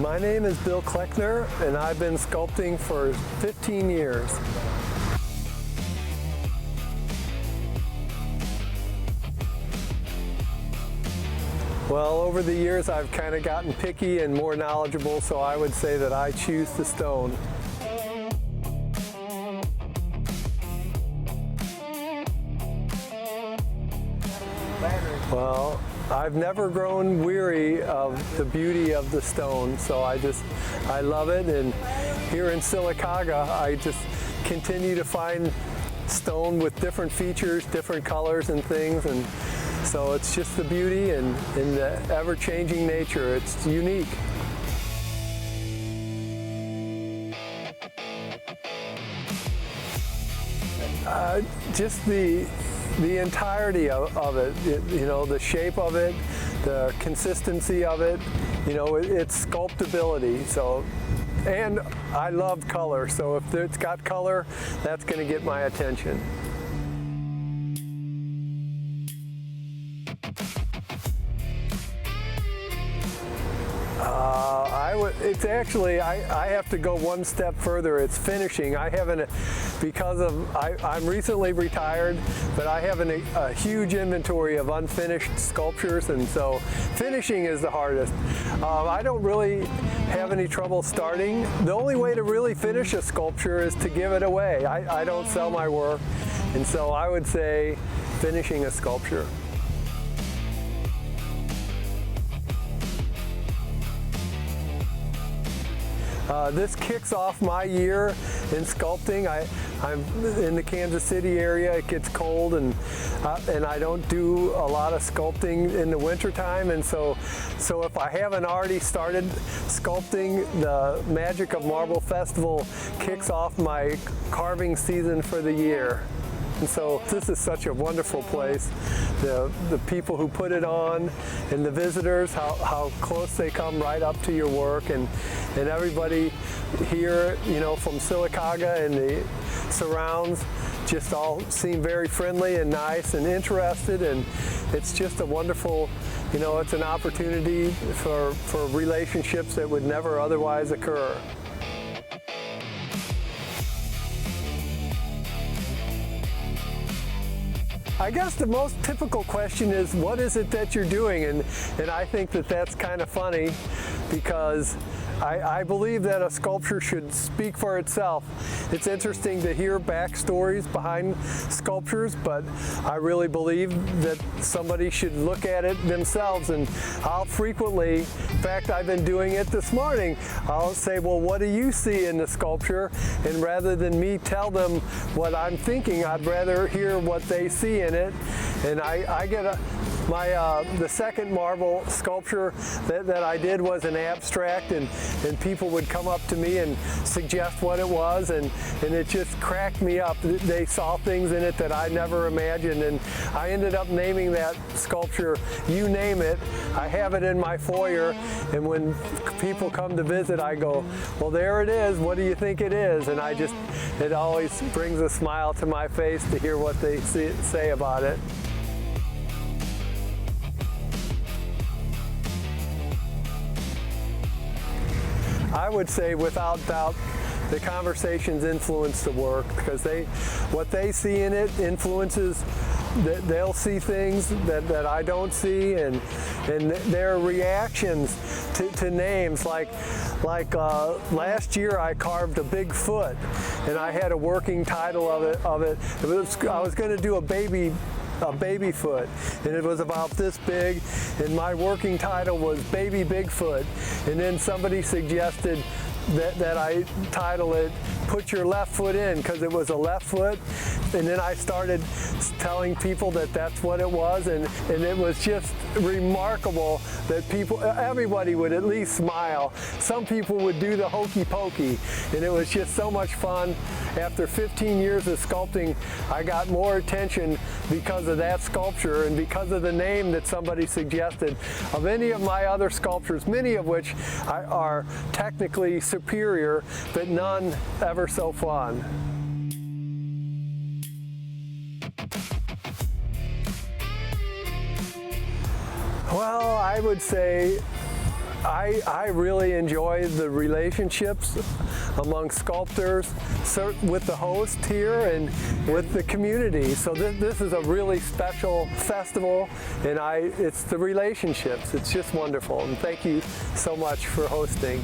My name is Bill Kloeckner, and I've been sculpting for 15 years. Well, over the years I've kind of gotten picky and more knowledgeable, so I would say that I choose the stone. Well, I've never grown weary of the beauty of the stone, so I love it. And here in Sylacauga, I just continue to find stone with different features, different colors and things, and so it's just the beauty and the ever-changing nature. It's unique. Just the entirety of it, you know, the shape of it, the consistency of it, you know, it's sculptability. So, and I love color, so if it's got color, that's going to get my attention. It's actually, I have to go one step further. It's finishing. I haven't, because of, I'm recently retired, but I have a huge inventory of unfinished sculptures, and so finishing is the hardest. I don't really have any trouble starting. The only way to really finish a sculpture is to give it away. I don't sell my work, and so I would say finishing a sculpture. This kicks off my year in sculpting. I'm in the Kansas City area. It gets cold, and I don't do a lot of sculpting in the wintertime. And so if I haven't already started sculpting, the Magic of Marble Festival kicks off my carving season for the year. And so this is such a wonderful place. The people who put it on and the visitors, how close they come right up to your work, and everybody here, you know, from Sylacauga and the surrounds just all seem very friendly and nice and interested, and it's just a wonderful, you know, it's an opportunity for relationships that would never otherwise occur. I guess the most typical question is, what is it that you're doing? And I think that that's kind of funny, because I believe that a sculpture should speak for itself. It's interesting to hear backstories behind sculptures, but I really believe that somebody should look at it themselves. And I'll frequently, in fact, I've been doing it this morning, I'll say, well, what do you see in the sculpture? And rather than me tell them what I'm thinking, I'd rather hear what they see in it. And I get the second marble sculpture that I did was an abstract, and people would come up to me and suggest what it was, and it just cracked me up. They saw things in it that I never imagined, and I ended up naming that sculpture You Name It. I have it in my foyer, and when people come to visit, I go, well, there it is, what do you think it is? And it always brings a smile to my face to hear what they say about it. I would say without doubt the conversations influence the work, because what they see in it influences, they'll see things that I don't see, and their reactions to names, like last year I carved a big foot, and I had a working title of it. I was going to do a baby foot, and it was about this big, and my working title was Baby Bigfoot, and then somebody suggested that I title it Put Your Left Foot In, because it was a left foot, and then I started telling people that that's what it was, and it was just remarkable that everybody would at least smile. Some people would do the hokey pokey, and it was just so much fun. After 15 years of sculpting, I got more attention because of that sculpture and because of the name that somebody suggested of any of my other sculptures, many of which are technically superior, but none ever so fun. Well, I would say I really enjoy the relationships among sculptors with the host here and with the community. So this is a really special festival, and it's the relationships. It's just wonderful, and thank you so much for hosting.